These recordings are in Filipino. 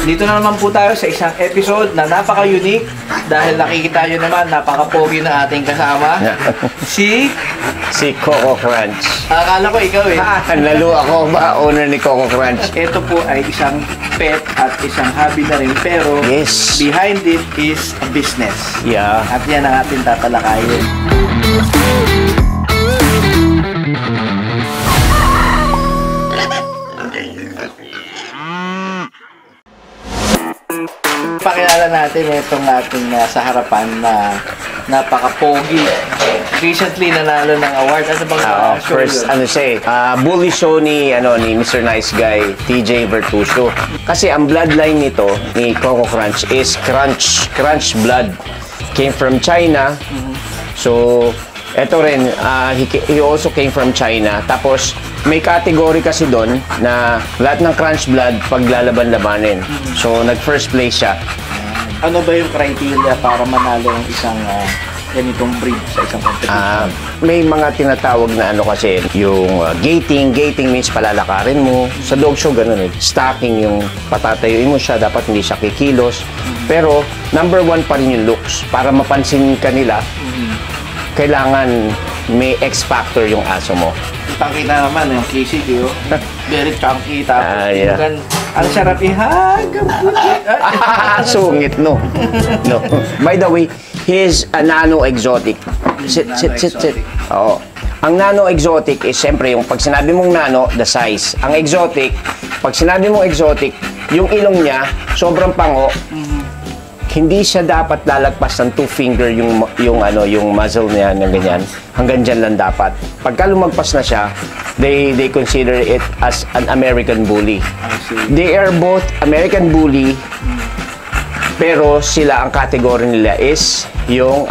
Dito na naman po tayo sa isang episode na napaka-unique dahil nakikita nyo naman, napaka-pogi na ating kasama. Si Coco Crunch. Akala ko ikaw eh. Lalo ako ba owner ni Coco Crunch? Ito po ay isang pet at isang hobby na rin, pero Yes. behind it is a business. Yeah. At yan ang ating tatalakayin. Pakilala natin itong ating sa harapan na napaka-pogi. Recently nanalo ng award. Ano bang show First, yun? ano siya bully show ni Mr. Nice Guy, TJ Vertusio. Kasi ang bloodline nito, ni Coco Crunch, is Crunch blood. Came from China. So, eto rin, he also came from China. Tapos, may category kasi doon na lahat ng Crunch blood paglalaban-labanin. So, nag-first place siya. Ano ba yung criteria para manalo ng isang ganitong breed sa isang competition? May mga tinatawag na kasi, yung gating. Gating means palalakarin mo. Sa dog show, ganun eh. Stacking, yung patatayuin mo siya, dapat hindi siya kikilos. Pero, number one pa rin yung looks. Para mapansin ka nila, kailangan may X factor yung aso mo. Pakita naman yung KCD, oh. Very chunky, tapos yeah. ang sarap ihagam. Sungit, no? No. By the way, he's a nano-exotic. Sit. Oo. Ang nano-exotic is, siyempre, yung pag sinabi mong nano, the size. Ang exotic, pag sinabi mong exotic, yung ilong niya, sobrang pango, hindi siya dapat lalagpas ng 2 finger yung muzzle niya ng ganyan. Hanggang dyan lang dapat. Pagka lumagpas na siya, they consider it as an American Bully. They are both American Bully, pero sila ang category nila is yung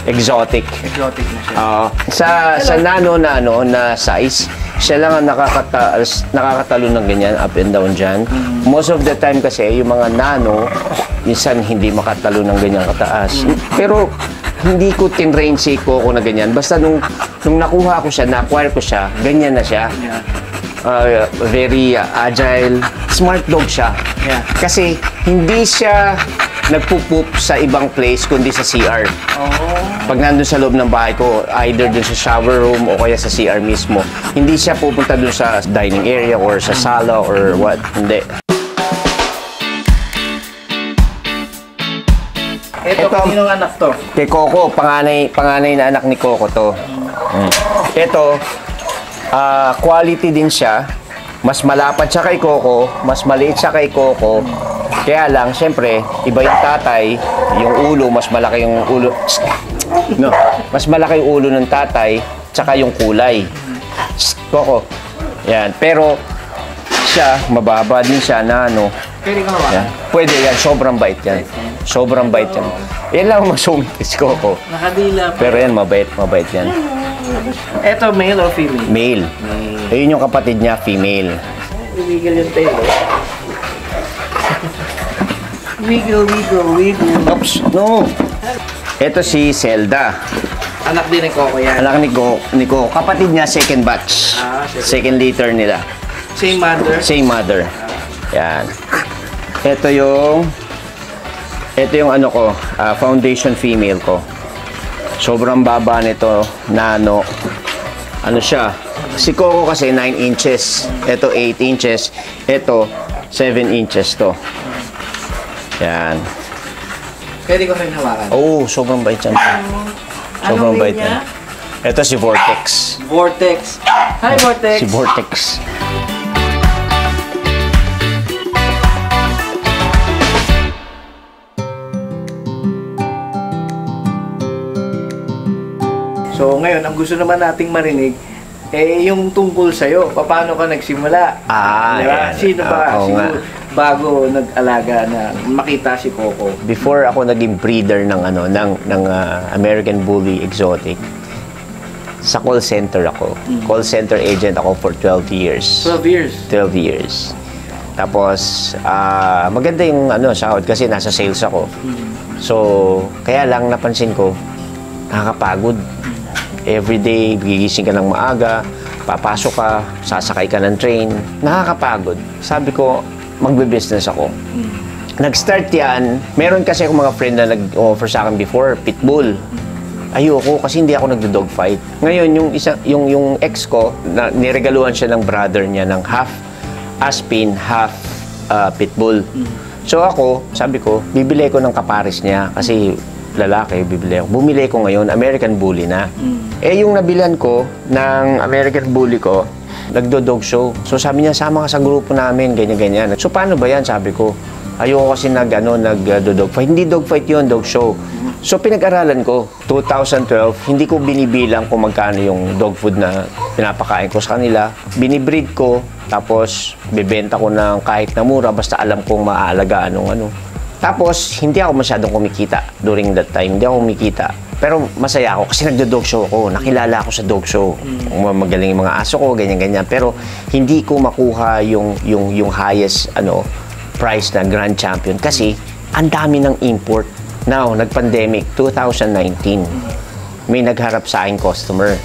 exotic. Exotic na siya. Sa nano na size, siya lang ang nakakatalo ng ganyan, up and down dyan. Most of the time kasi, yung mga nano, minsan hindi makatalo ng ganyan kataas. Pero, hindi ko tinrain si Coco na ganyan. Basta nung nakuha ko siya, na-acquire ko siya, ganyan na siya. Very agile. Smart dog siya. Yeah. Kasi, hindi siya nagpupup sa ibang place, kundi sa CR. Pag nandun sa loob ng bahay ko, either dun sa shower room o kaya sa CR mismo, hindi siya pupunta dun sa dining area or sa sala or what. Hindi. Ito, kaninong anak to? Kay Coco, panganay na anak ni Coco to. Ito, quality din siya. Mas malapad siya kay Coco, mas maliit siya kay Coco. Kaya lang, siyempre, iba yung tatay, yung ulo, mas malaki yung ulo. No, mas malaki yung ulo ng tatay, tsaka yung kulay. Coco. Yan. Pero, siya, mababa din siya na Pwede ka mawakan? Pwede yan. Sobrang bait yan. Sobrang bait yan. Yan lang masungit si Coco. Nakadila pa. Pero yan, mabait yan. Ito, male or female? Male. Ayun yung kapatid niya, female. Wiggle yung tail. Wiggle. Oops, no. Ito si Zelda. Anak din ni Coco yan. Anak ni Coco. Kapatid niya, second batch. Second litter nila. Same mother? Same mother. Yan. Ito yung foundation female ko. Sobrang baba nito, nano. Ano siya? Si Coco kasi 9 inches. Ito 8 inches. Ito 7 inches to. Yan. Pwede ko rin hawakan. Oh, sobrang bait yan. Sobrang bait yan. Ito si Vortex. Vortex. Hi, Vortex. Si Vortex. So, ngayon, ang gusto naman nating marinig, yung tungkol sa'yo. Paano ka nagsimula? Diba? Yan. Sino ba? Sino bago nag-alaga na makita si Coco? Before ako naging breeder ng American Bully Exotic, sa call center ako. Call center agent ako for 12 years. 12 years? 12 years. Tapos, maganda yung sahod kasi nasa sales ako. So, kaya lang napansin ko, nakakapagod. Everyday, gigising ka ng maaga, papasok ka, sasakay ka ng train, nakakapagod. Sabi ko, magbe-business ako. Nag-start yan, meron kasi akong mga friend na nag-offer sa akin before, pitbull. Ayoko kasi hindi ako nagdo-dog fight. Ngayon, yung ex ko, niregaluhan siya ng brother niya ng half Aspin, half pitbull. So ako, sabi ko, bibili ko ng kapares niya kasi lalaki, bibili ako. Bumili ko ngayon, American Bully na. Eh yung nabilan ko ng American Bully ko, nagdo-dog show. So sabi niya, sama ka sa grupo namin, ganyan-ganyan. So paano ba yan? Sabi ko, ayoko kasi nag-dog fight. Hindi dog fight yun, dog show. So pinag-aralan ko, 2012, hindi ko binibilang kung magkano yung dog food na pinapakain ko sa kanila. Binibreed ko, tapos bibenta ko ng kahit na mura, basta alam kong maaalagaan ng ano. Tapos, hindi ako masyadong kumikita during that time. Hindi ako kumikita. Pero masaya ako kasi nagdo-dog show ako. Nakilala ako sa dog show. Magaling yung mga aso ko, ganyan-ganyan. Pero hindi ko makuha yung highest price na grand champion kasi ang dami ng import. Now, nag-pandemic, 2019. May nagharap sa akin customer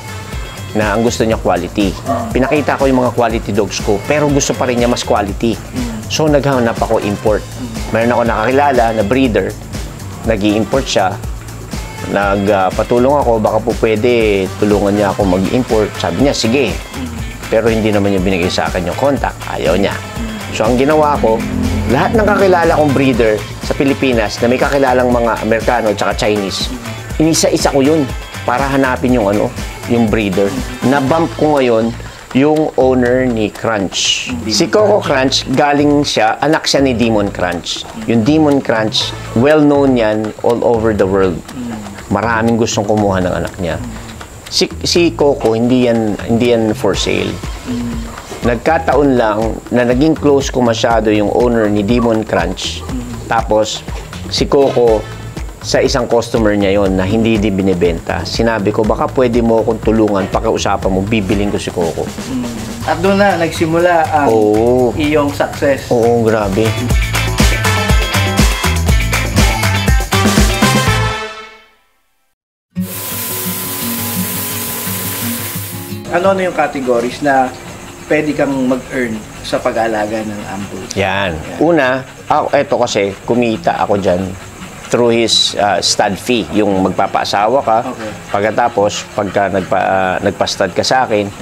na ang gusto niya quality. Pinakita ko yung mga quality dogs ko, pero gusto pa rin niya mas quality. So, naghanap ako import. Meron ako nakakilala na breeder, nag-i-import siya. Nagpatulong ako, baka po pwede tulungan niya ako mag-import. Sabi niya, sige. Pero hindi naman niya binigay sa akin yung contact. Ayaw niya. So, ang ginawa ko, lahat ng kakilala kong breeder sa Pilipinas na may kakilalang mga Amerikano at Chinese, inisa-isa ko yun para hanapin yung breeder. Na-bump ko ngayon yung owner ni Crunch. Si Coco Crunch, galing siya, anak siya ni Demon Crunch. Yung Demon Crunch, well-known yan all over the world. Maraming gustong kumuha ng anak niya. Si Coco, hindi yan for sale. Nagkataon lang na naging close ko masyado yung owner ni Demon Crunch. Tapos, si Coco, sa isang customer niya yon na hindi binibenta. Sinabi ko, baka pwede mo akong tulungan, pakiusapan mo, bibiling ko si Coco. At doon na nagsimula ang iyong success. Oo, grabe. Ano yung categories na pwede kang mag-earn sa pag-aalaga ng Ambo? Yan. Una, eto kasi, kumita ako dyan through his stud fee, yung magpapaasawa ka. Okay. Pagkatapos, pagka nagpa-stud ka sa akin,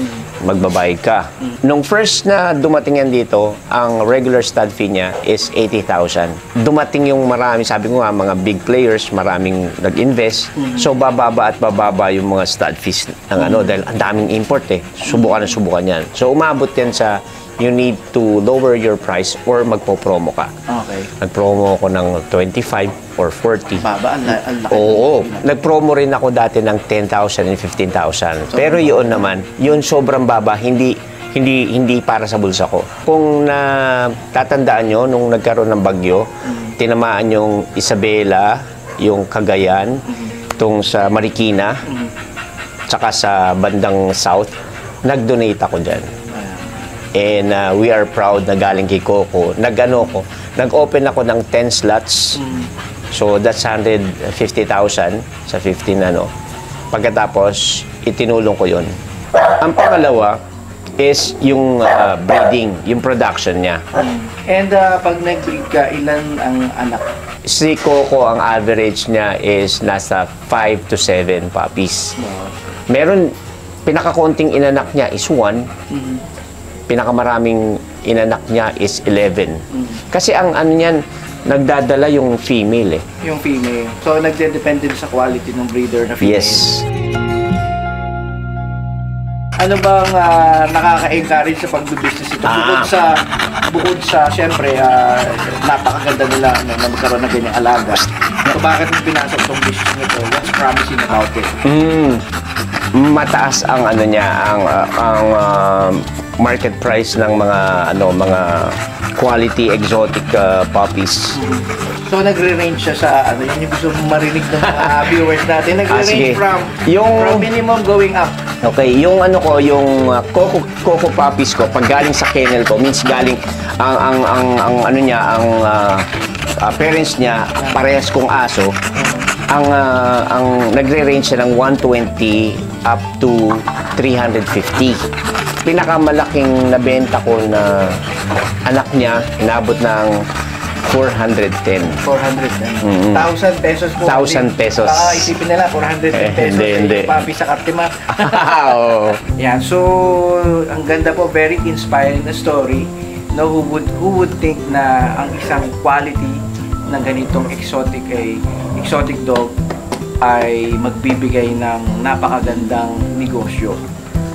magbabayad ka. Nung first na dumating yan dito, ang regular stud fee niya is 80,000. Dumating yung marami, sabi ko nga, mga big players, maraming nag-invest. So, bababa at bababa yung mga stud fees ng dahil ang daming import Subukan na subukan yan. So, umabot yan sa you need to lower your price or magpo-promo ka. Okay. Nag-promo ako ng 25 or 40. Baba, ang laki. Oo. Nag-promo rin ako dati ng 10,000 and 15,000. Pero yun naman, yun sobrang baba, hindi para sa bulsa ko. Kung tatandaan nyo, nung nagkaroon ng bagyo, tinamaan yung Isabela, yung Cagayan, itong sa Marikina, tsaka sa bandang South, nag-donate ako dyan. And we are proud na galing kay Coco. Nag-open ako ng 10 slots. So that's 150,000 sa 15 Pagkatapos, itinulong ko yun. Ang pangalawa is yung breeding, yung production niya. And pag nag-breed ka, ilan ang anak? Si Coco, ang average niya is nasa 5 to 7 puppies. Meron, pinakakonting inanak niya is 1. Pinakamaraming inanak niya is 11. Kasi ang niyan, nagdadala yung female Yung female. So, nagde-depende sa quality ng breeder na female. Yes. Ano bang nakaka-encourage sa pag-business ito? Bukod sa syempre, napakaganda nila na magkaroon ng ganyang alaga. So, bakit mo pinasok itong business nito? What's promising about it? Mataas ang market price ng mga quality exotic puppies. So nagre-range siya sa yun yung gusto mong marinig ng mga viewers natin. Nagre-range from minimum going up. Okay, yung yung Coco puppies ko, pag galing sa kennel ko, means galing ang parents niya parehas kong aso. Ang nagre-range siya ng 120 up to 350. pinakamalaking nabenta ko na anak niya, inabot ng 410. 400 1,000 pesos po. 1,000 pesos. Isipin nila, 410 pesos. hindi. Papi sa Kartima. Oo. Yan, so ang ganda po, very inspiring na story. No, who would think na ang isang quality ng ganitong exotic dog ay magbibigay ng napakagandang negosyo.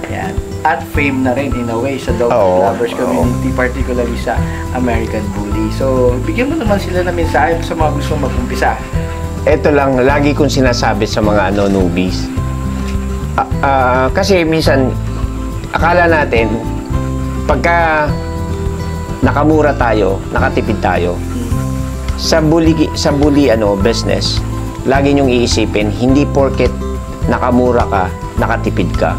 Yan. At fame na rin in a way sa dog lovers community, particularly sa American Bully. So, bigyan mo naman sila ng mensahe sa mga gusto mag-umpisa. Ito lang, lagi kong sinasabi sa mga newbies. Kasi minsan, akala natin, pagka nakamura tayo, nakatipid tayo, sa bully business, lagi niyong iisipin, hindi porket nakamura ka, nakatipid ka.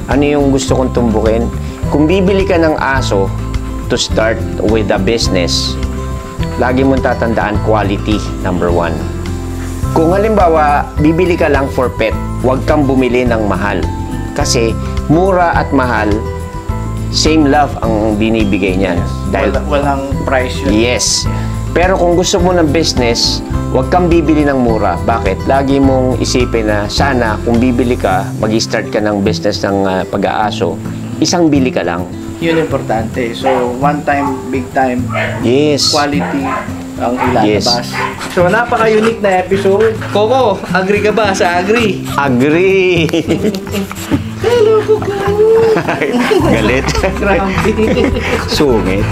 Ano yung gusto kong tumbukin? Kung bibili ka ng aso to start with a business, lagi mong tatandaan quality, number 1. Kung halimbawa, bibili ka lang for pet, huwag kang bumili ng mahal. Kasi mura at mahal, same love ang binibigay niyan. Dahil Walang price yun. yes. Pero kung gusto mo ng business, huwag kang bibili ng mura. Bakit? Lagi mong isipin na sana kung bibili ka, mag-start ka ng business ng pag-aaso, isang bili ka lang. Yun importante. So, one time, big time, Yes. quality ang ilalabas. Yes. So, napaka-unique na episode. Coco, agree ka ba sa agree? Agree! Hello, Coco! Galit. Grabe. Sungit.